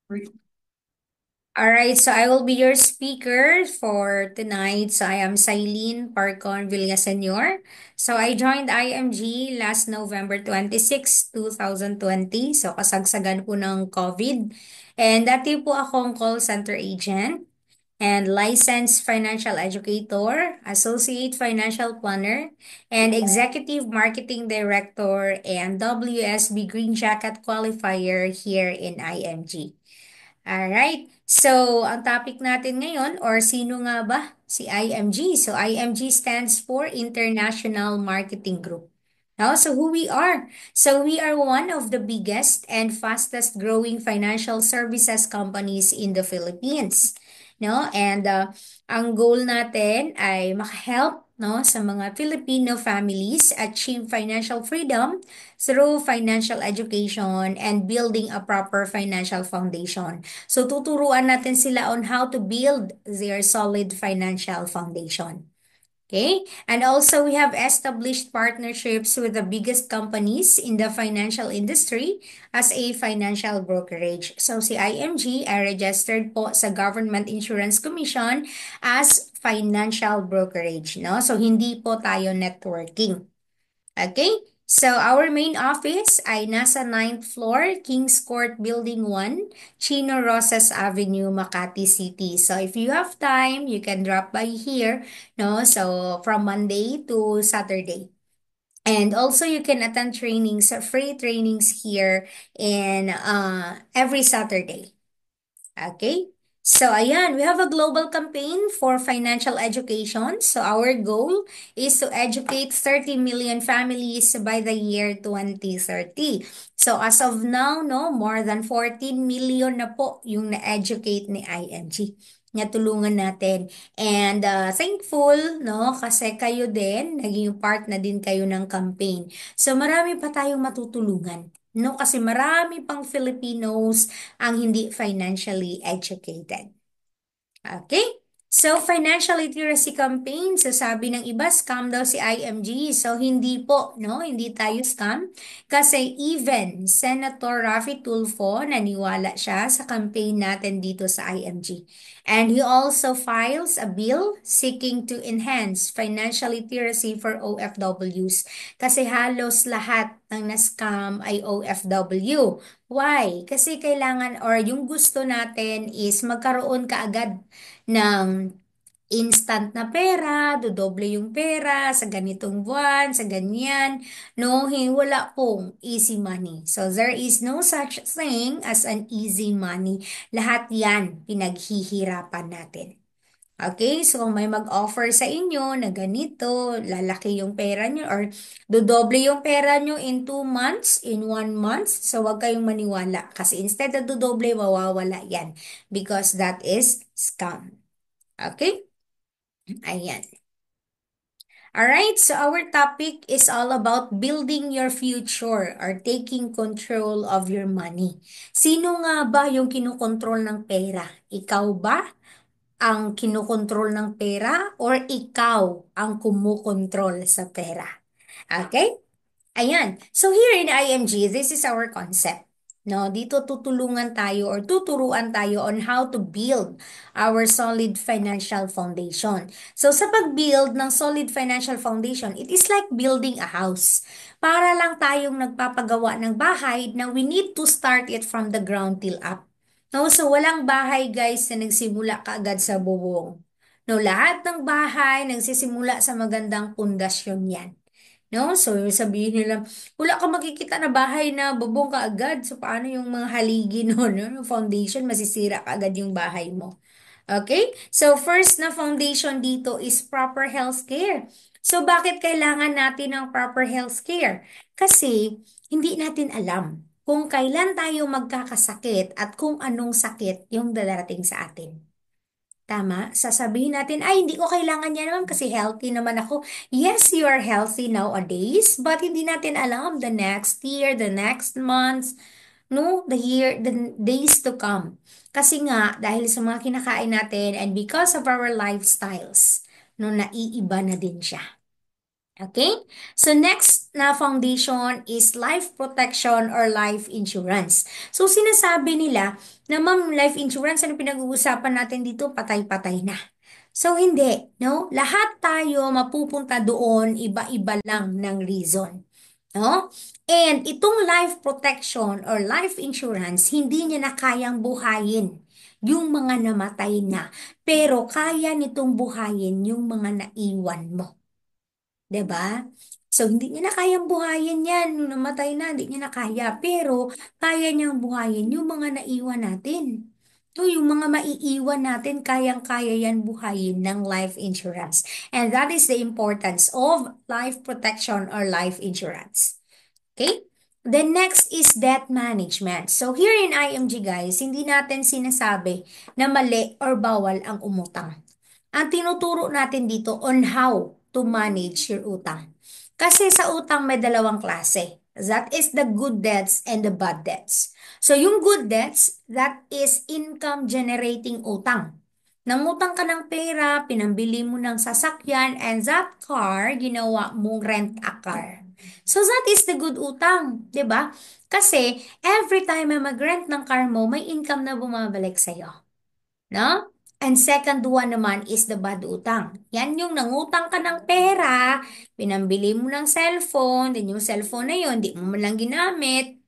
All right, so I will be your speaker for tonight. So I am Silene Parcon Villasenor. So I joined IMG last November 26, 2020. So kasagsagan po ng COVID. And dati po akong call center agent and licensed financial educator, associate financial planner, and executive marketing director and WSB Green Jacket qualifier here in IMG. Alright. So, ang topic natin ngayon, or sino nga ba? Si IMG. So, IMG stands for International Marketing Group. Now, so who we are? So, we are one of the biggest and fastest growing financial services companies in the Philippines. No? And ang goal natin ay makahelp no, sa mga Filipino families achieve financial freedom through financial education and building a proper financial foundation. So tuturuan natin sila on how to build their solid financial foundation. Okay? And also we have established partnerships with the biggest companies in the financial industry as a financial brokerage. So si IMG ay registered po sa Government Insurance Commission as financial brokerage, no? So hindi po tayo networking. Okay? So, our main office ay nasa 9th floor, Kings Court Building 1, Chino Rosas Avenue, Makati City. So, if you have time, you can drop by here, no? So, from Monday to Saturday. And also, you can attend trainings, free trainings here in every Saturday. Okay? So, ayan, we have a global campaign for financial education. So, our goal is to educate 30 million families by the year 2030. So, as of now, no, more than 14 million na po yung na-educate ni IMG na tulungan natin. And thankful, no, kasi kayo din, naging part na din kayo ng campaign. So, marami pa tayong matutulungan. No, kasi marami pang Filipinos ang hindi financially educated. Okay? So, financial literacy campaign, so sabi ng iba, scam daw si IMG. So, hindi po, no? Hindi tayo scam. Kasi even Senator Raffy Tulfo, naniwala siya sa campaign natin dito sa IMG. And he also files a bill seeking to enhance financial literacy for OFWs. Kasi halos lahat ng na-scam ay OFW. Why? Kasi kailangan or yung gusto natin is magkaroon kaagad ng instant na pera, dodoble yung pera sa ganitong buwan, sa ganyan. No, wala pong easy money. So there is no such thing as an easy money. Lahat yan pinaghihirapan natin. Okay, so kung may mag-offer sa inyo na ganito, lalaki yung pera nyo or dodoble yung pera nyo in 2 months, in 1 month, so wag kayong maniwala. Kasi instead na dodoble, mawawala yan because that is scam. Okay? Ayan. Alright, so our topic is all about building your future or taking control of your money. Sino nga ba yung kinokontrol ng pera? Ikaw ba ang kinokontrol ng pera or ikaw ang kumukontrol sa pera? Okay? Ayan. So here in IMG, this is our concept. No, dito tutulungan tayo or tuturuan tayo on how to build our solid financial foundation. So sa pag-build ng solid financial foundation, it is like building a house. Para lang tayong nagpapagawa ng bahay na we need to start it from the ground till up. No, so walang bahay guys na nagsimula kaagad sa bubong. No, lahat ng bahay nagsisimula sa magandang pundasyon yan. No? So, sabihin nila, wala ka makikita na bahay na bubong ka agad. So, paano yung mga haligi no? Yung foundation, masisira ka agad yung bahay mo. Okay? So, first na foundation dito is proper health care. So, bakit kailangan natin ng proper health care? Kasi, hindi natin alam kung kailan tayo magkakasakit at kung anong sakit yung darating sa atin. Tama, sasabihin natin, ay, hindi ko kailangan yan naman kasi healthy naman ako. Yes, you are healthy nowadays, but hindi natin alam the next year, the next months, no, the year, the days to come. Kasi nga, dahil sa mga kinakain natin and because of our lifestyles, no, naiiba na din siya. Okay? So next na foundation is life protection or life insurance. So sinasabi nila na ma'am, life insurance, ano pinag-uusapan natin dito? Patay-patay na. So hindi, no? Lahat tayo mapupunta doon, iba-iba lang ng reason. No? And itong life protection or life insurance, hindi niya na kayang buhayin yung mga namatay na. Pero kaya nitong buhayin yung mga naiwan mo. 'Di ba? So, hindi niya na kayang buhayin yan. Nung namatay na, hindi niya na kaya. Pero, kaya niyang buhayin yung mga naiwan natin. So, yung mga maiiwan natin, kayang-kaya yan buhayin ng life insurance. And that is the importance of life protection or life insurance. Okay? The next is debt management. So, here in IMG guys, hindi natin sinasabi na mali or bawal ang umutang. Ang tinuturo natin dito on how to manage your utang. Kasi sa utang may dalawang klase. That is the good debts and the bad debts. So yung good debts, that is income generating utang. Nangutang ka ng pera, pinambili mo ng sasakyan, and that car, ginawa mong rent a car. So that is the good utang, 'di ba? Kasi every time na mag-rent ng car mo, may income na bumabalik sa'yo. No? And second one naman is the bad utang. Yan yung nangutang ka ng pera, pinambili mo ng cellphone, then yung cellphone na yun, di mo man lang ginamit,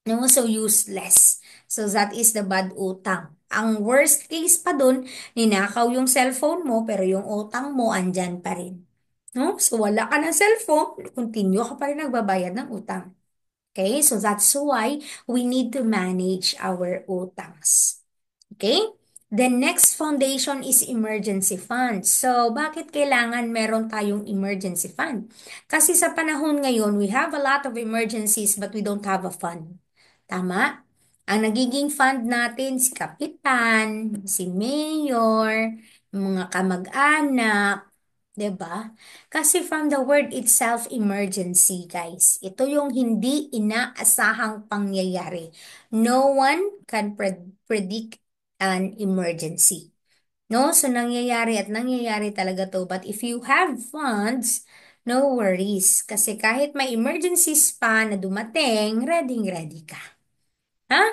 no? So useless. So that is the bad utang. Ang worst case pa dun, ninakaw yung cellphone mo, pero yung utang mo andyan pa rin. No? So wala ka ng cellphone, continue ka pa rin nagbabayad ng utang. Okay? So that's why we need to manage our utangs. Okay? The next foundation is emergency fund. So, bakit kailangan meron tayong emergency fund? Kasi sa panahon ngayon, we have a lot of emergencies but we don't have a fund. Tama? Ang nagiging fund natin, si kapitan, si mayor, mga kamag-anak, 'di ba? Kasi from the word itself, emergency, guys. Ito yung hindi inaasahang pangyayari. No one can predict an emergency. No? So, nangyayari talaga to. But if you have funds, no worries. Kasi kahit may emergencies pa na dumating, ready ka. Ha?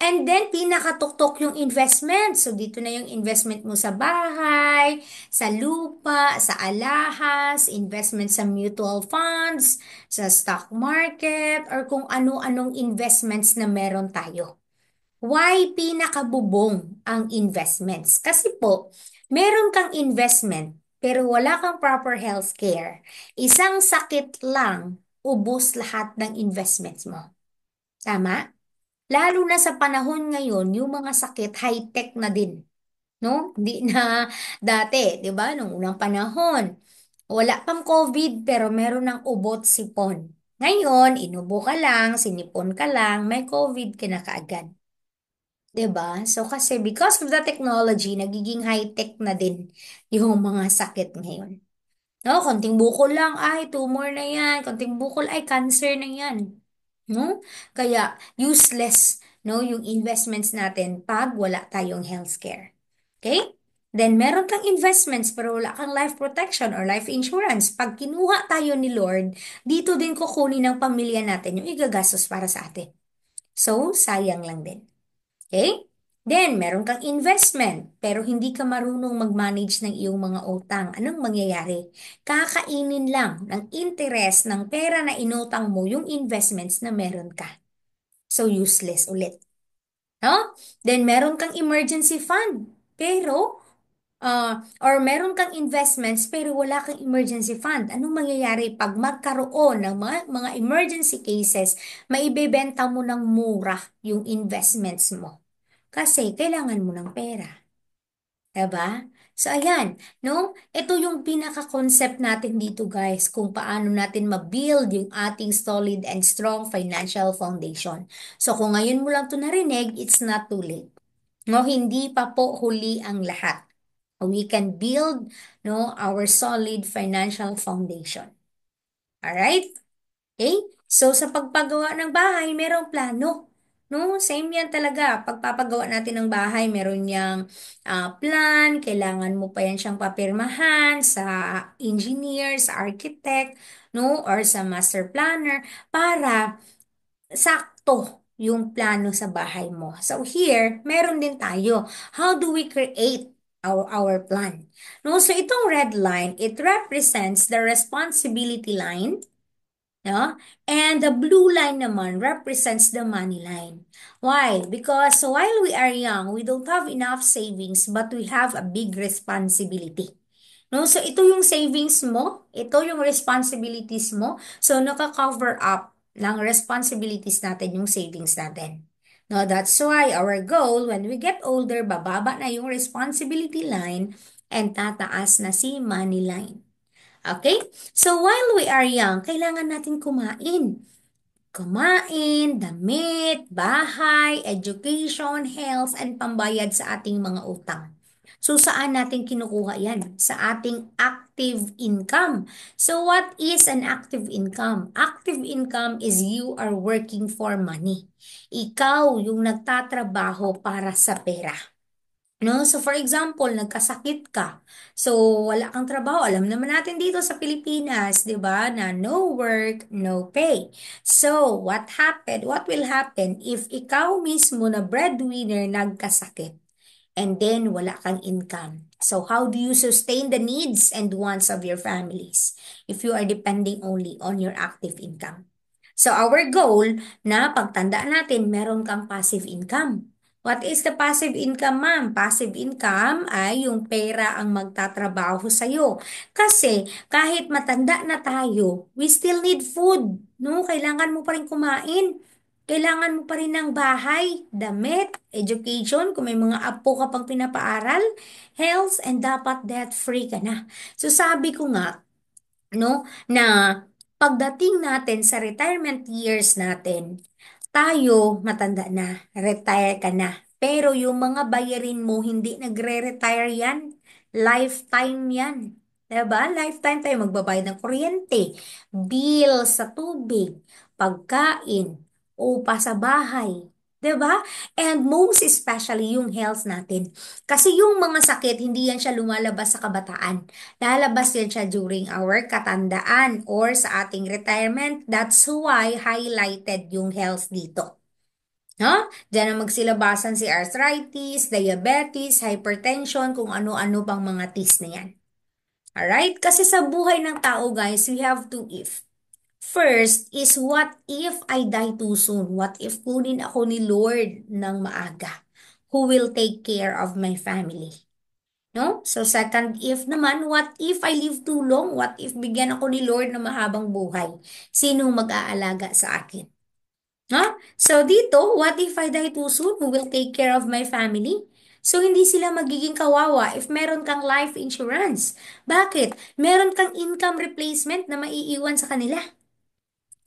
And then, pinakatuktok yung investment. So, dito na yung investment mo sa bahay, sa lupa, sa alahas, investment sa mutual funds, sa stock market, or kung ano-anong investments na meron tayo. Why pinakabubong ang investments? Kasi po, meron kang investment, pero wala kang proper health care. Isang sakit lang, ubos lahat ng investments mo. Tama? Lalo na sa panahon ngayon, yung mga sakit high-tech na din, no? Hindi na dati, 'di ba? Nung unang panahon, wala pang COVID pero meron ng ubot sipon. Ngayon, inubo ka lang, sinipon ka lang, may COVID ka na kaagad. 'Di ba? So kasi because of the technology, nagiging high-tech na din yung mga sakit ngayon. No, konting bukol lang, ay tumor na 'yan. Konting bukol, ay cancer na 'yan. No? Kaya useless, no, yung investments natin pag wala tayong healthcare. Okay? Then meron kang investments pero wala kang life protection or life insurance. Pag kinuha tayo ni Lord, dito din kukunin ng pamilya natin yung igagastos para sa atin. So, sayang lang din. Okay? Then, meron kang investment, pero hindi ka marunong mag-manage ng iyong mga utang. Anong mangyayari? Kakainin lang ng interest ng pera na inutang mo yung investments na meron ka. So, useless ulit. No? Then, meron kang emergency fund, pero, or meron kang investments, pero wala kang emergency fund. Anong mangyayari pag magkaroon ng mga emergency cases, maibebenta mo ng mura yung investments mo? Kasi kailangan mo ng pera. Diba? So, ayan, no? Ito yung pinaka-concept natin dito, guys, kung paano natin ma-build yung ating solid and strong financial foundation. So, kung ngayon mo lang ito narinig, it's not too late. No, hindi pa po huli ang lahat. We can build, no, our solid financial foundation. Alright? Okay? So, sa pagpagawa ng bahay, merong plano. No, same yan talaga. Pagpapagawa natin ng bahay, meron niyang plan, kailangan mo pa yan siyang papirmahan sa engineer, sa architect, no, or sa master planner para sakto yung plano sa bahay mo. So here, meron din tayo. How do we create our plan? No, so itong red line, it represents the responsibility line. No? And the blue line naman represents the money line. Why? Because while we are young, we don't have enough savings, but we have a big responsibility. No? So ito yung savings mo, ito yung responsibilities mo. So naka-cover up ng responsibilities natin yung savings natin. No, that's why our goal when we get older, bababa na yung responsibility line and tataas na si money line. Okay? So while we are young, kailangan natin kumain. Kumain, damit, bahay, education, health, and pambayad sa ating mga utang. So saan natin kinukuha yan? Sa ating active income. So what is an active income? Active income is you are working for money. Ikaw yung nagtatrabaho para sa pera. No? So for example, nagkasakit ka. So wala kang trabaho. Alam naman natin dito sa Pilipinas, 'di ba, na no work, no pay. So what happened? What will happen if ikaw mismo na breadwinner nagkasakit and then wala kang income? So how do you sustain the needs and wants of your families if you are depending only on your active income? So our goal na pagtanda natin, meron kang passive income. What is the passive income, ma'am? Passive income ay yung pera ang magtatrabaho sa'yo. Kasi kahit matanda na tayo, we still need food. No? Kailangan mo pa rin kumain. Kailangan mo pa rin ng bahay, damit, education, kung may mga apo ka pang pinapaaral, health, and dapat debt-free ka na. So sabi ko nga, no, na pagdating natin sa retirement years natin, tayo matanda na, retire ka na. Pero yung mga bayarin mo, hindi nagre-retire yan. Lifetime yan. Diba? Lifetime tayo magbabayad ng kuryente, bill sa tubig, pagkain, upa sa bahay. 'Di ba? And most especially yung health natin. Kasi yung mga sakit, hindi yan siya lumalabas sa kabataan. Lalabas yan siya during our katandaan or sa ating retirement. That's why highlighted yung health dito. No? Diyan ang magsilabasan si arthritis, diabetes, hypertension, kung ano-ano pang mga tis na yan. Alright? Kasi sa buhay ng tao, guys, we have to if. First is what if I die too soon? What if kunin ako ni Lord ng maaga? Who will take care of my family? No? So second if naman, what if I live too long? What if bigyan ako ni Lord ng mahabang buhay? Sinong mag-aalaga sa akin? No? So dito, what if I die too soon? Who will take care of my family? So hindi sila magiging kawawa if meron kang life insurance. Bakit? Meron kang income replacement na maiiwan sa kanila.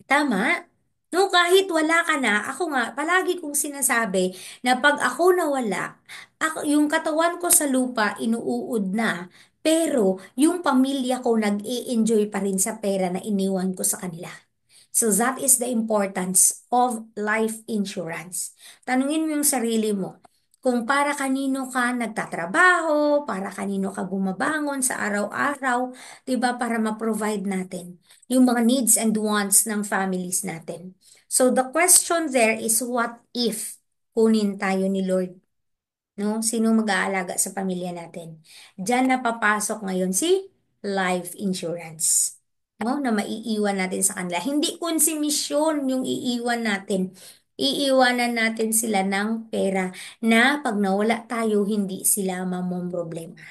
Tama. No, kahit wala ka na, ako nga, palagi kong sinasabi na pag ako nawala, yung katawan ko sa lupa inuud na, pero yung pamilya ko nag-i-enjoy pa rin sa pera na iniwan ko sa kanila. So that is the importance of life insurance. Tanungin mo yung sarili mo, kung para kanino ka nagtatrabaho, para kanino ka bumabangon sa araw-araw, 'di ba, para ma-provide natin yung mga needs and wants ng families natin. So the question there is what if kunin tayo ni Lord, no? Sino mag-aalaga sa pamilya natin? Diyan na papasok ngayon si life insurance. No, na maiiwan natin sa kanila. Hindi konsumisyon yung iiwan natin. Iiwanan natin sila ng pera na pag nawala tayo, hindi sila mamomroblema.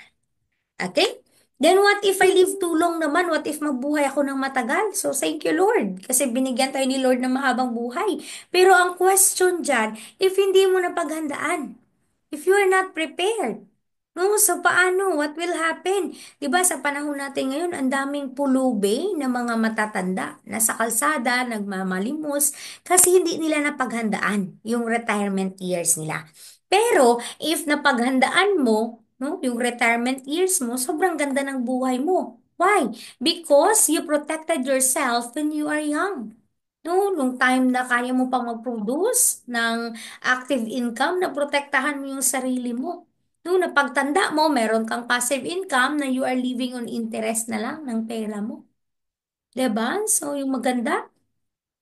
Okay? Then what if I live too long naman? What if mabuhay ako ng matagal? So thank you Lord. Kasi binigyan tayo ni Lord ng mahabang buhay. Pero ang question dyan, if hindi mo napaghandaan, if you are not prepared, no, so paano? What will happen? 'Di ba sa panahon natin ngayon, ang daming pulubi na mga matatanda na sa kalsada nagmamalimos kasi hindi nila napaghandaan yung retirement years nila. Pero if napaghandaan mo, no, yung retirement years mo, sobrang ganda ng buhay mo. Why? Because you protected yourself when you are young. No, nung time na kaya mo pang mag-produce ng active income na protektahan mo yung sarili mo. No, na pagtanda mo, meron kang passive income na you are living on interest na lang ng pera mo. 'Di ba? So, yung maganda,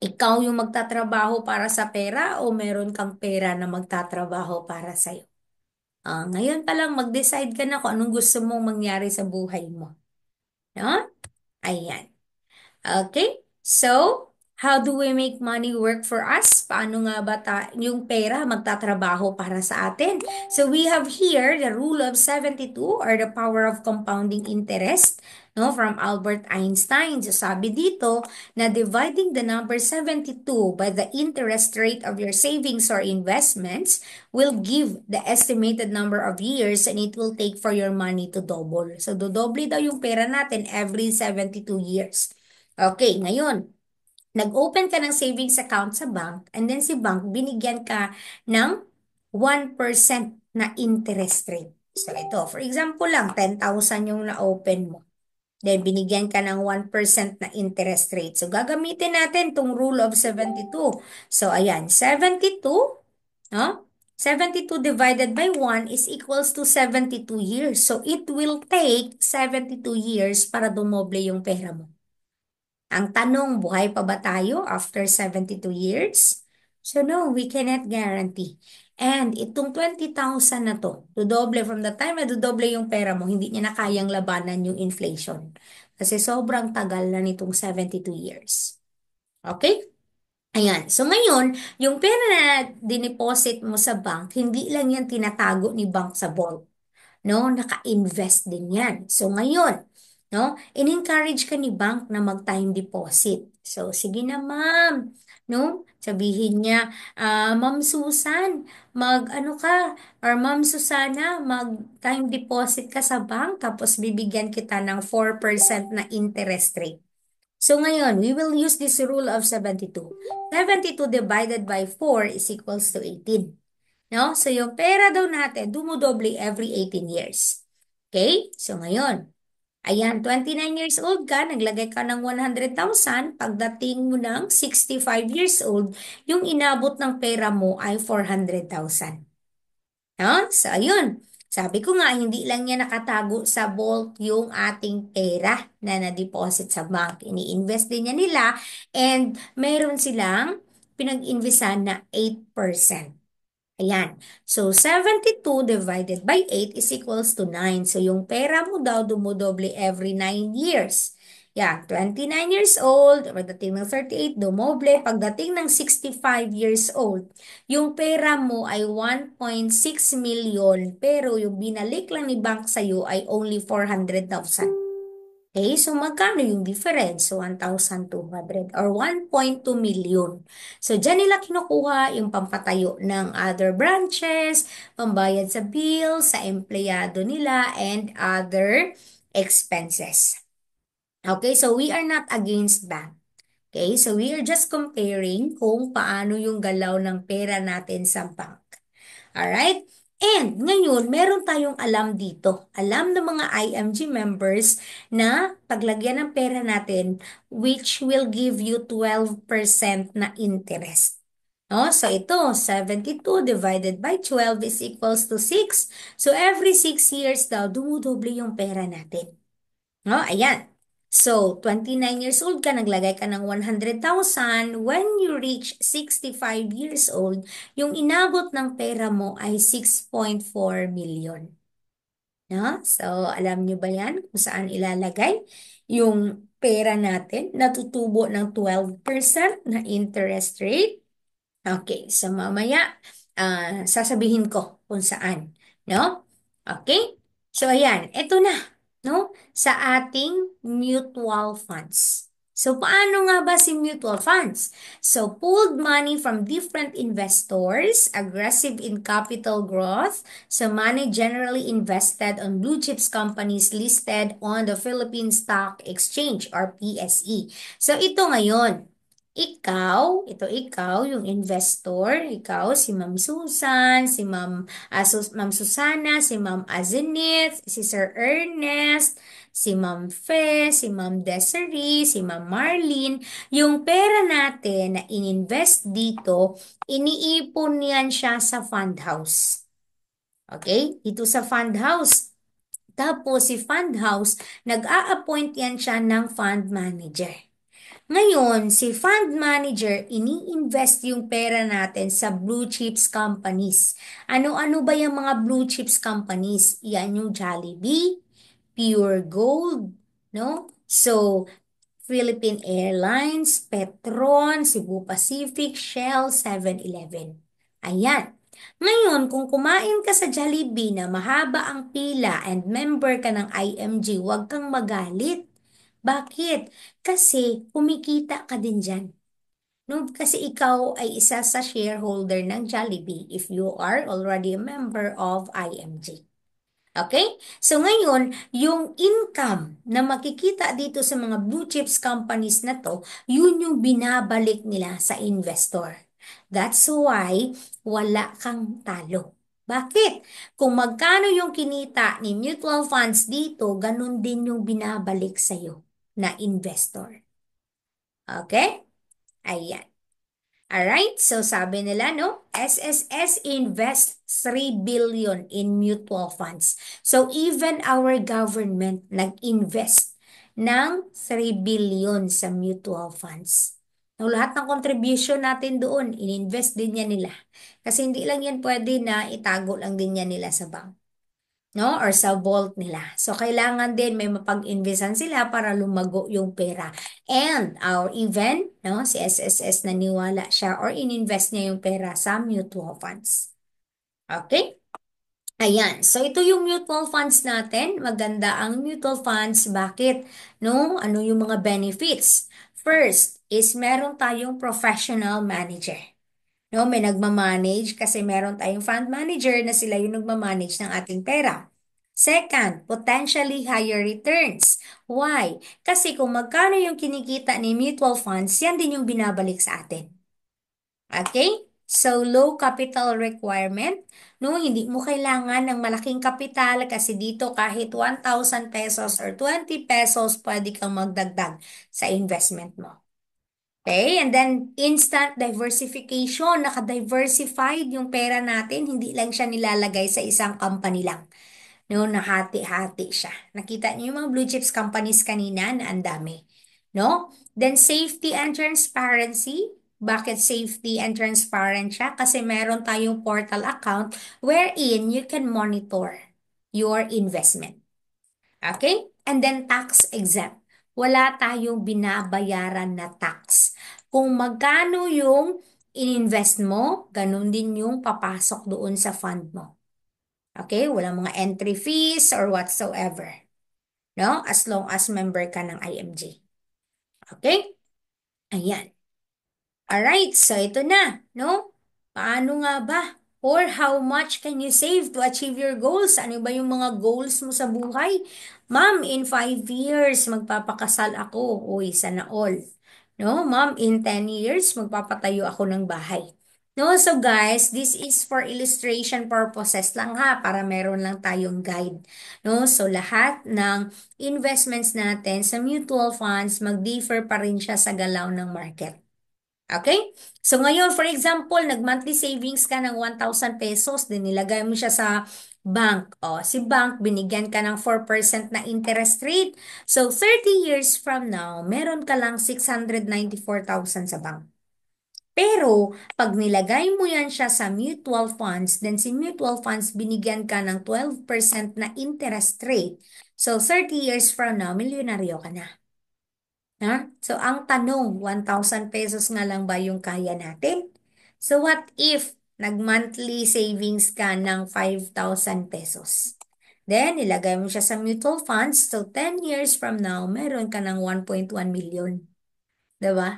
ikaw yung magtatrabaho para sa pera o meron kang pera na magtatrabaho para sa'yo. Ngayon pa lang mag-decide ka na kung anong gusto mong mangyari sa buhay mo. No? Ayan. Okay? So, how do we make money work for us? Paano nga ba yung pera magtatrabaho para sa atin? So, we have here the rule of 72 or the power of compounding interest, no, from Albert Einstein. So, sabi dito na dividing the number 72 by the interest rate of your savings or investments will give the estimated number of years and it will take for your money to double. So, dodoble daw yung pera natin every 72 years. Okay, ngayon, nag-open ka ng savings account sa bank and then si bank binigyan ka ng 1% na interest rate. So ito, for example lang, 10,000 yung na-open mo. Then binigyan ka ng 1% na interest rate. So gagamitin natin tong rule of 72. So ayan, 72, no? 72 divided by 1 is equals to 72 years. So it will take 72 years para dumoble yung pera mo. Ang tanong, buhay pa ba tayo after 72 years? So no, we cannot guarantee. And itong 20,000 na to, dodoble from the time na dodoble yung pera mo, hindi niya na kayang labanan yung inflation. Kasi sobrang tagal na nitong 72 years. Okay? Ayan. So ngayon, yung pera na dineposit mo sa bank, hindi lang yan tinatago ni bank sa vault, no? Naka-invest din yan. So ngayon, no? In-encourage ka ni bank na mag-time deposit. So sige na ma'am, no? Sabihin niya, Ma'am Susan, mag ano ka, or Ma'am Susana, mag-time deposit ka sa bank tapos bibigyan kita ng 4% na interest rate. So ngayon, we will use this rule of 72. 72 divided by 4 is equals to 18. No? So, yung pera daw natin, dumudoble every 18 years. Okay? So, ngayon, ayan, 29 years old ka, naglagay ka ng 100,000, pagdating mo ng 65 years old, yung inabot ng pera mo ay 400,000. No? So, ayun. Sabi ko nga, hindi lang niya nakatago sa vault yung ating pera na na-deposit sa bank. Ini-invest din niya nila and meron silang pinag-investan na 8%. Ayan. So, 72 divided by 8 is equals to 9. So, yung pera mo daw dumodoble every 9 years. Yan, 29 years old, pagdating ng 38, dumoble. Pagdating ng 65 years old, yung pera mo ay 1.6 million, pero yung binalik lang ni bank sa'yo ay only 400,000. Okay, so magkano yung difference? 1,200 or 1.2 million. So, dyan nila kinukuha yung pampatayo ng other branches, pambayad sa bills, sa empleyado nila, and other expenses. Okay, so we are not against bank. Okay, so we are just comparing kung paano yung galaw ng pera natin sa bank. Alright? And ngayon, meron tayong alam dito. Alam ng mga IMG members na paglagyan ng pera natin, which will give you 12% na interest. No? So ito, 72 divided by 12 is equals to 6. So every 6 years daw, dumudoble yung pera natin. No? Ayan. So, 29 years old ka, naglagay ka ng 100,000. When you reach 65 years old, yung inabot ng pera mo ay 6.4 million. No? So, alam nyo ba yan kung saan ilalagay yung pera natin? Natutubo ng 12% na interest rate. Okay, so mamaya sasabihin ko kung saan, no? Okay? So ayan, eto na, no? Sa ating mutual funds. So paano nga ba si mutual funds? So pooled money from different investors, aggressive in capital growth, so money generally invested on blue chips companies listed on the Philippine Stock Exchange or PSE. So ito ngayon, ikaw, yung investor, ikaw, si Ma'am Susan, si Ma'am Susana, si Ma'am Azenith, si Sir Ernest, si Ma'am Fe, si Ma'am Desiree, si Ma'am Marlene, yung pera natin na ininvest dito, iniipon yan siya sa fund house. Okay? Ito sa fund house. Tapos si fund house, nag-a-appoint yan siya ng fund manager. Ngayon, si fund manager, ini-invest yung pera natin sa blue chips companies. Ano-ano ba yung mga blue chips companies? Yan yung Jollibee, Pure Gold, no? So, Philippine Airlines, Petron, Cebu Pacific, Shell, 7-Eleven. Ayan. Ngayon, kung kumain ka sa Jollibee na mahaba ang pila and member ka ng IMG, huwag kang magalit. Bakit? Kasi kumikita ka din dyan. No, kasi ikaw ay isa sa shareholder ng Jollibee if you are already a member of IMG. Okay? So ngayon, yung income na makikita dito sa mga blue chips companies na to, yun yung binabalik nila sa investor. That's why wala kang talo. Bakit? Kung magkano yung kinita ni mutual funds dito, ganun din yung binabalik sa'yo na investor. Okay? Ayan. Alright, so sabi nila, no? SSS invest 3 billion in mutual funds. So even our government nag-invest ng 3 billion sa mutual funds. No, lahat ng contribution natin doon, ininvest din yan nila. Kasi hindi lang yan pwede na itago lang din yan nila sa bank, no? Or sa vault nila. So, kailangan din may mapag-investan sila para lumago yung pera. And our even, no, si SSS naniwala siya or ininvest niya yung pera sa mutual funds. Okay? Ayan. So, ito yung mutual funds natin. Maganda ang mutual funds. Bakit? No? Ano yung mga benefits? First is meron tayong professional manager. No, may nagmamanage kasi meron tayong fund manager na sila yung nagmamanage ng ating pera. Second, potentially higher returns. Why? Kasi kung magkano yung kinikita ni mutual funds, yan din yung binabalik sa atin. Okay? So, low capital requirement. No, hindi mo kailangan ng malaking kapital kasi dito kahit 1,000 pesos or 20 pesos pwede kang magdagdag sa investment mo. Okay, and then instant diversification, naka-diversified yung pera natin, hindi lang siya nilalagay sa isang company lang. No, nahati-hati siya. Nakita niyo yung mga blue chips companies kanina na ang dami. No? Then safety and transparency. Bakit safety and transparent siya? Kasi meron tayong portal account wherein you can monitor your investment. Okay? And then tax exempt. Wala tayong binabayaran na tax. Kung magkano yung ininvest mo, ganun din yung papasok doon sa fund mo. Okay? Walang mga entry fees or whatsoever. No? As long as member ka ng IMG. Okay? Ayan. Alright, so ito na, no? Paano nga ba? Or how much can you save to achieve your goals? Ano ba yung mga goals mo sa buhay? Ma'am, in 5 years, magpapakasal ako. Uy, sana all. No, ma'am, in 10 years, magpapatayo ako ng bahay. No, so guys, this is for illustration purposes lang ha, para meron lang tayong guide. No, so lahat ng investments natin sa mutual funds, mag-differ pa rin siya sa galaw ng market. Okay? So ngayon, for example, nag-monthly savings ka ng 1,000 pesos, din nilagay mo siya sa bank. O, si bank, binigyan ka ng 4% na interest rate. So, 30 years from now, meron ka lang 694,000 sa bank. Pero, pag nilagay mo yan siya sa mutual funds, then si mutual funds binigyan ka ng 12% na interest rate. So, 30 years from now, milyonaryo ka na. Ha? So, ang tanong, 1,000 pesos nga lang ba yung kaya natin? So, what if nag-monthly savings ka ng 5,000 pesos? Then, ilagay mo siya sa mutual funds. So, 10 years from now, meron ka ng 1.1 million. Diba?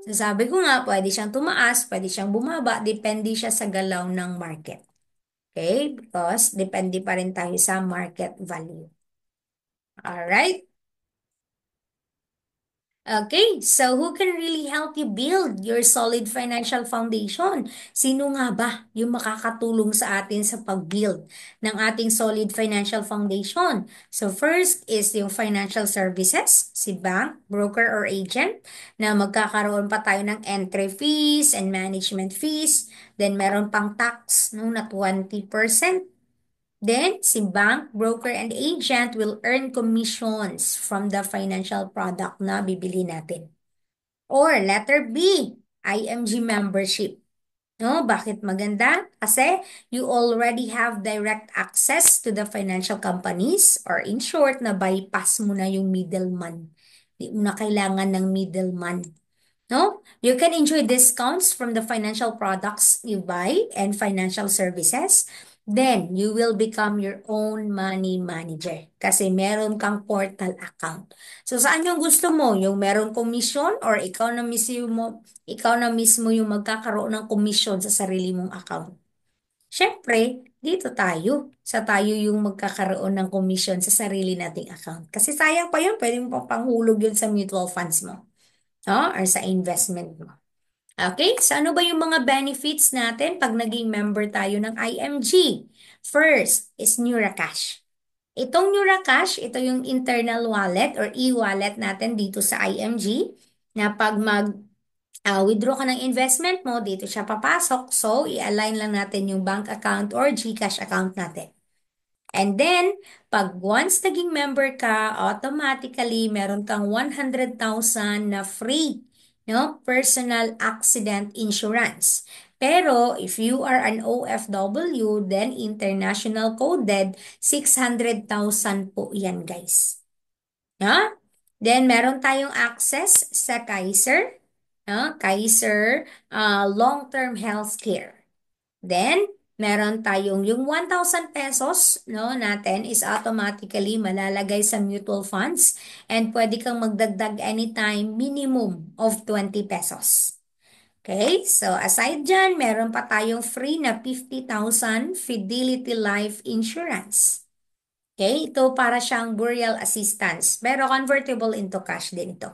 So, sabi ko nga, pwede siyang tumaas, pwede siyang bumaba, depende siya sa galaw ng market. Okay? Because, depende pa rin tayo sa market value. Alright? Okay, so who can really help you build your solid financial foundation? Sino nga ba yung makakatulong sa atin sa pag-build ng ating solid financial foundation? So first is yung financial services, si bank, broker or agent, na magkakaroon pa tayo ng entry fees and management fees. Then meron pang tax no, na 20%. Then, si bank, broker, and agent will earn commissions from the financial product na bibili natin. Or letter B, IMG membership. No, bakit maganda? Kasi you already have direct access to the financial companies or in short, na bypass mo na yung middleman. Hindi mo na kailangan ng middleman. No? You can enjoy discounts from the financial products you buy and financial services. Then, you will become your own money manager kasi meron kang portal account. So, saan yung gusto mo? Yung meron commission or ikaw na mismo yung magkakaroon ng commission sa sarili mong account? Siyempre, dito tayo. Sa tayo yung magkakaroon ng commission sa sarili nating account. Kasi sayang pa yun, pwede mo pang panghulog yun sa mutual funds mo, no? Or sa investment mo. Okay, so ano ba yung mga benefits natin pag naging member tayo ng IMG? First is NeuroCash. Itong NeuroCash, ito yung internal wallet or e-wallet natin dito sa IMG na pag withdraw ka ng investment mo, dito siya papasok. So, i-align lang natin yung bank account or GCash account natin. And then, pag once naging member ka, automatically meron kang 100,000 na free, no? Personal accident insurance. Pero if you are an OFW, then international coded, 600,000 po yan, guys. No? Then meron tayong access sa Kaiser, no? Kaiser long-term healthcare. Then, meron tayong yung 1,000 pesos no, natin is automatically malalagay sa mutual funds and pwede kang magdagdag anytime minimum of 20 pesos. Okay, so aside dyan, meron pa tayong free na 50,000 Fidelity Life Insurance. Okay, ito para siyang burial assistance pero convertible into cash din ito.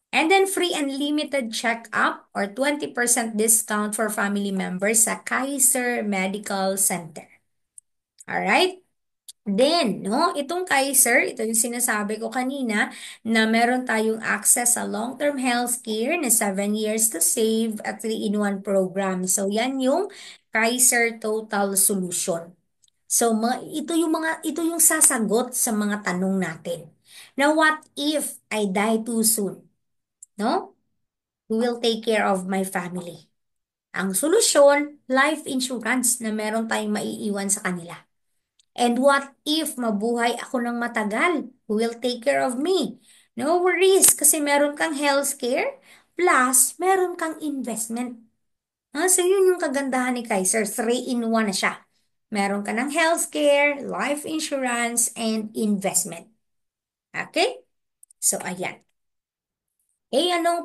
And then free unlimited check-up or 20% discount for family members sa Kaiser Medical Center. Alright? Then, no, itong Kaiser, ito yung sinasabi ko kanina, na meron tayong access sa long-term healthcare na 7 years to save at 3-in-1 program. So, yan yung Kaiser Total Solution. So, ito yung sasagot sa mga tanong natin. Now, what if I die too soon? No? Who will take care of my family? Ang solusyon, life insurance na meron tayong maiiwan sa kanila. And what if mabuhay ako ng matagal? Who will take care of me? No worries, kasi meron kang healthcare, plus meron kang investment. So yun yung kagandahan ni Kaiser, 3-in-1 na siya. Meron ka ng healthcare, life insurance, and investment. Okay? So ayan.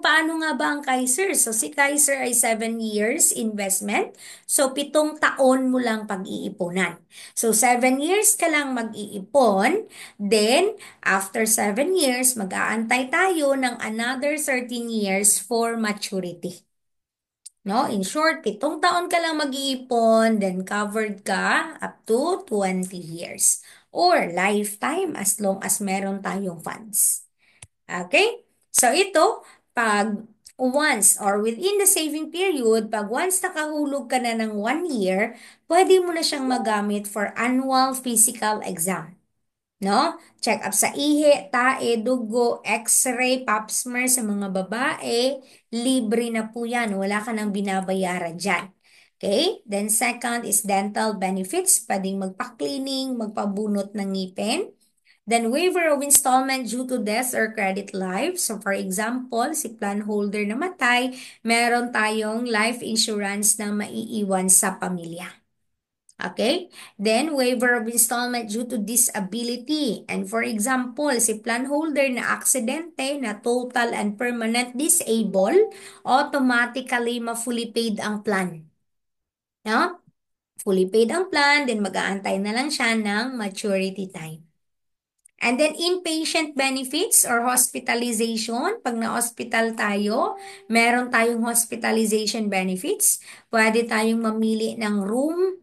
Paano nga ba ang Kaiser? So, si Kaiser ay 7 years investment. So, 7 taon mo lang pag-iipunan. So, 7 years ka lang mag-iipon. Then, after 7 years, mag-aantay tayo ng another 13 years for maturity. No? In short, 7 taon ka lang mag-iipon, then covered ka up to 20 years. Or lifetime as long as meron tayong funds. Okay? So ito, pag once or within the saving period, pag once nakahulog ka na ng 1 year, pwede mo na siyang magamit for annual physical exam. No? Check up sa ihi, tae, dugo, x-ray, pap smear sa mga babae, libre na po yan. Wala ka nang binabayaran dyan. Okay? Then second is dental benefits. Pwedeng magpa-cleaning, magpabunot ng ngipin. Then waiver of installment due to death or credit life. So for example, si plan holder na matay, meron tayong life insurance na maiiwan sa pamilya. Okay? Then waiver of installment due to disability. And for example, si plan holder na aksidente na total and permanent disable, automatically ma-fully paid ang plan. No? Fully paid ang plan, then mag-aantay na lang siya ng maturity time. And then inpatient benefits or hospitalization, pag na-hospital tayo, meron tayong hospitalization benefits. Pwede tayong mamili ng room,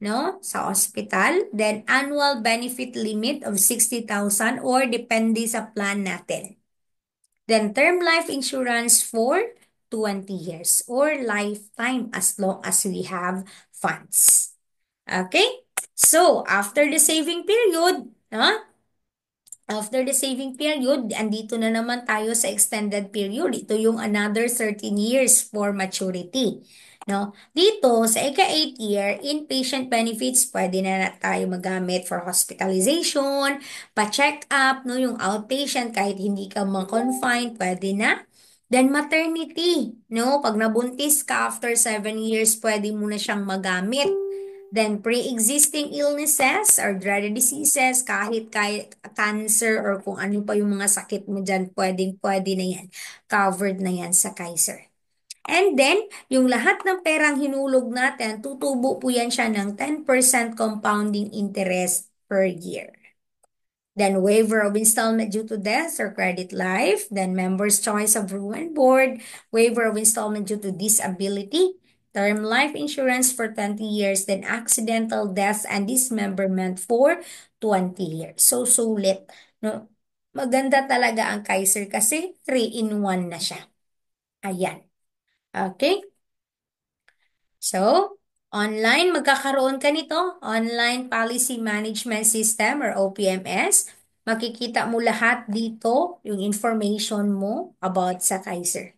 no, sa hospital. Then annual benefit limit of 60,000 or depende sa plan natin. Then term life insurance for 20 years or lifetime as long as we have funds. Okay? So, after the saving period, after the saving period, andito na naman tayo sa extended period. Ito yung another 13 years for maturity. No? Dito, sa ika-8 year, inpatient benefits, pwede na tayo magamit for hospitalization, pa-check up, no? Yung outpatient, kahit hindi ka ma-confine, pwede na. Then maternity, no? Pag nabuntis ka after 7 years, pwede mo na siyang magamit. Then, pre-existing illnesses or dreaded diseases, kahit cancer or kung ano pa yung mga sakit mo dyan, pwede na yan. Covered na yan sa Kaiser. And then, yung lahat ng perang hinulog natin, tutubo po yan siya ng 10% compounding interest per year. Then waiver of installment due to death or credit life. Then member's choice of room and board. Waiver of installment due to disability. Term life insurance for 20 years. Then accidental death and dismemberment for 20 years. So, sulit. No? Maganda talaga ang Kaiser kasi 3-in-1 na siya. Ayan. Okay? So, online, magkakaroon ka nito, Online Policy Management System or OPMS. Makikita mo lahat dito, yung information mo about sa Kaiser.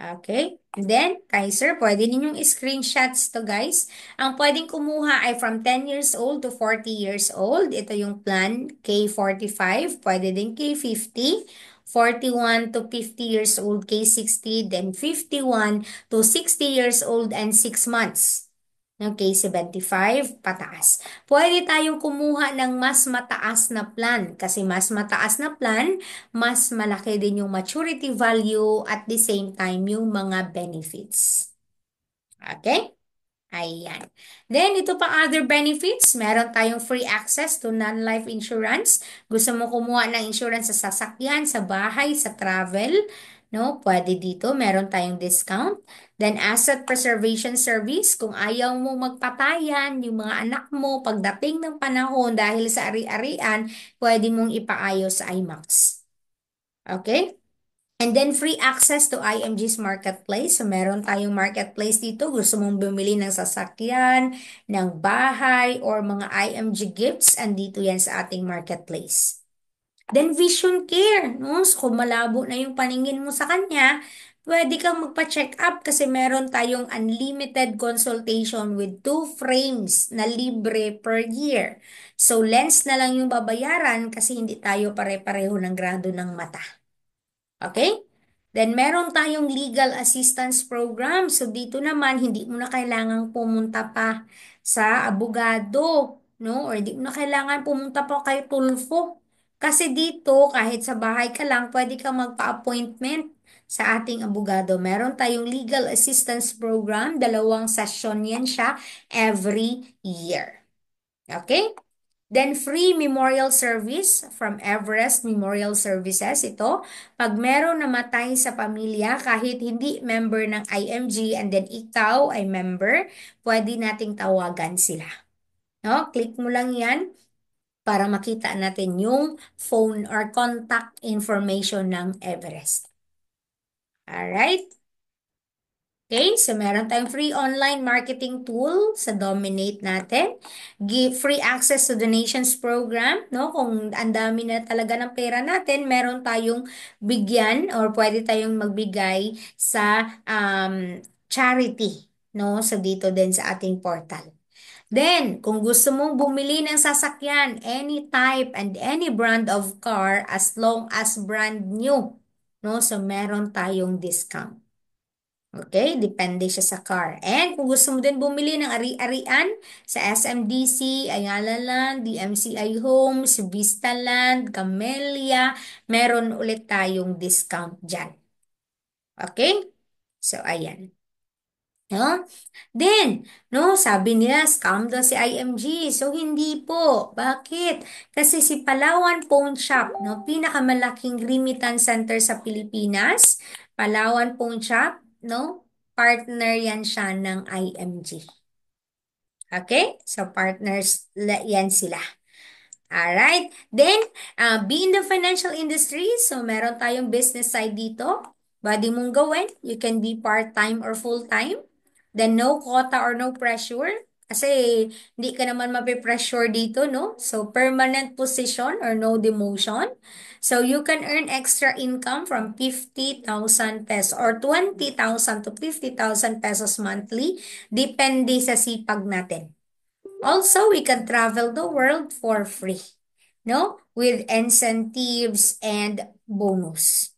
Okay? And then, Kaiser, pwede ninyong screenshots to guys. Ang pwedeng kumuha ay from 10 years old to 40 years old. Ito yung plan, K45. Pwede din K50. 41 to 50 years old, K60. Then 51 to 60 years old and 6 months. Okay, 75, pataas. Pwede tayong kumuha ng mas mataas na plan kasi mas mataas na plan, mas malaki din yung maturity value at the same time yung mga benefits. Okay? Ayan. Then, ito pa other benefits. Meron tayong free access to non-life insurance. Gusto mo kumuha ng insurance sa sasakyan, sa bahay, sa travel, no? Pwede dito. Meron tayong discount. Then, asset preservation service. Kung ayaw mo magpatayan, yung mga anak mo, pagdating ng panahon dahil sa ari-arian, pwede mong ipaayos sa IMAX. Okay? And then free access to IMG's marketplace. So meron tayong marketplace dito. Gusto mong bumili ng sasakyan, ng bahay, or mga IMG gifts, andito yan sa ating marketplace. Then vision care, no? So kung malabo na yung paningin mo sa kanya, pwede kang magpa-check up kasi meron tayong unlimited consultation with 2 frames na libre per year. So lens na lang yung babayaran kasi hindi tayo pare-pareho ng grado ng mata. Okay? Then, meron tayong legal assistance program. So, dito naman, hindi mo na kailangang pumunta pa sa abogado, no? Or hindi mo na kailangan pumunta pa kay Tulfo. Kasi dito, kahit sa bahay ka lang, pwede kang magpa-appointment sa ating abogado. Meron tayong legal assistance program. 2 session yan siya every year. Okay? Then free memorial service from Everest Memorial Services. Ito, pag meron namatay sa pamilya, kahit hindi member ng IMG and then ikaw ay member, pwede nating tawagan sila. No? Click mo lang yan para makita natin yung phone or contact information ng Everest. Alright? Okay, so meron tayong free online marketing tool sa Dominate natin. Give free access to donations program, no? Kung ang dami na talaga ng pera natin, meron tayong bigyan or pwede tayong magbigay sa charity, no? So dito din sa ating portal. Then, kung gusto mong bumili ng sasakyan, any type and any brand of car as long as brand new, no? So meron tayong discount. Okay, depende siya sa car. And kung gusto mo din bumili ng ari-arian sa SMDC, Ayala Land, DMCI Homes, Vista Land, Camellia, meron ulit tayong discount dyan. Okay? So, ayan. No? Then, no, sabi nila, scam daw si IMG. So, hindi po. Bakit? Kasi si Palawan Pawn Shop, no, pinakamalaking remittance center sa Pilipinas, Palawan Pawn Shop, no, partner yan siya ng IMG. Okay? So, partners yan sila. Alright. Then, be in the financial industry. So, meron tayong business side dito. Pwede mong gawin. You can be part-time or full-time. Then, no quota or no pressure. Kasi, hindi ka naman mapipressure dito, no? So, permanent position or no demotion. So, you can earn extra income from 50,000 pesos or 20,000 to 50,000 pesos monthly. Depende sa sipag natin. Also, we can travel the world for free, no? With incentives and bonus.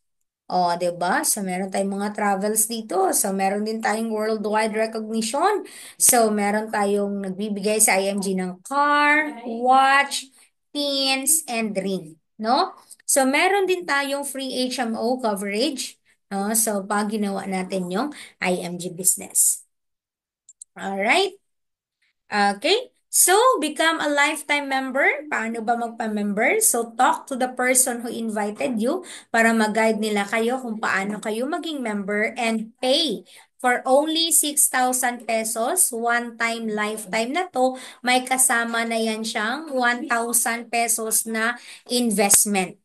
O, 'di ba? So, meron tayong mga travels dito. So, meron din tayong worldwide recognition. So, meron tayong nagbibigay sa IMG ng car, watch, pins, and ring, no? So, meron din tayong free HMO coverage, no? So, pag ginawa natin yung IMG business. Alright? Okay? So, become a lifetime member. Paano ba magpa-member? So, talk to the person who invited you para mag-guide nila kayo kung paano kayo maging member and pay for only 6,000 pesos. One-time lifetime na to. May kasama na yan siyang 1,000 pesos na investment.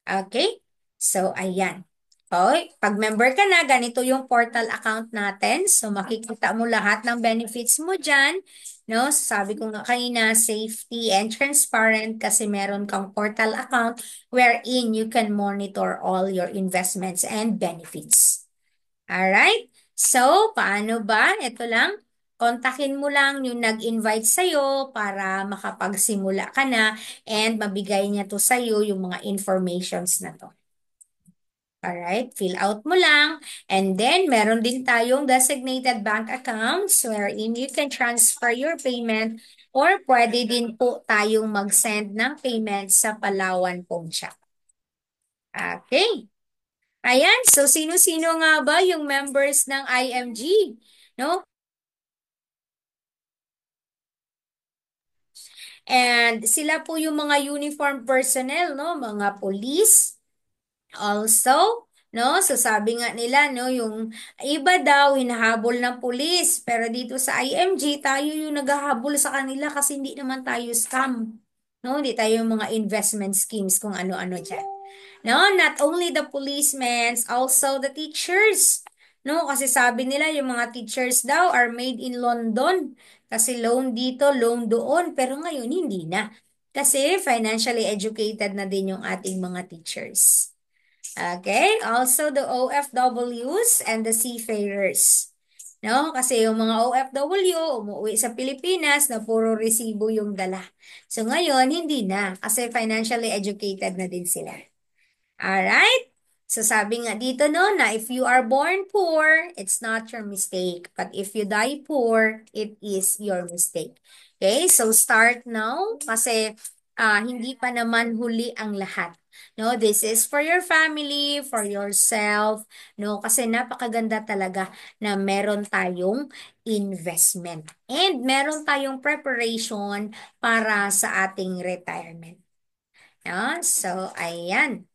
Okay? So, ayan. Okay, pag member ka na, ganito yung portal account natin. So, makikita mo lahat ng benefits mo dyan. No? Sabi ko nga kanina, safety and transparent kasi meron kang portal account wherein you can monitor all your investments and benefits. Alright? So, paano ba? Ito lang. Kontakin mo lang yung nag-invite sa'yo para makapagsimula ka na and mabigay niya to sa'yo yung mga informations na to. Alright, fill out mo lang. And then, meron din tayong designated bank accounts wherein you can transfer your payment or pwede din po tayong mag-send ng payment sa Palawan Phone Shop. Okay. Ayan, so sino-sino nga ba yung members ng IMG? No? And sila po yung mga uniform personnel, no? Mga police. Also, no, so sabi nga nila, no, yung iba daw hinahabol ng pulis, pero dito sa IMG, tayo yung naghahabol sa kanila kasi hindi naman tayo scam. No, hindi tayo yung mga investment schemes kung ano-ano dyan. No, not only the policemen, also the teachers. No, kasi sabi nila yung mga teachers daw are made in London. Kasi loan dito, loan doon. Pero ngayon, hindi na. Kasi financially educated na din yung ating mga teachers. Okay, also the OFWs and the seafarers. No, kasi yung mga OFW umuwi sa Pilipinas na puro resibo yung dala. So ngayon, hindi na kasi financially educated na din sila. Alright? So sabi nga dito no, na if you are born poor, it's not your mistake. But if you die poor, it is your mistake. Okay? So start now kasi hindi pa naman huli ang lahat. No, this is for your family, for yourself, no, kasi napakaganda talaga na meron tayong investment and meron tayong preparation para sa ating retirement. No? So, ayan.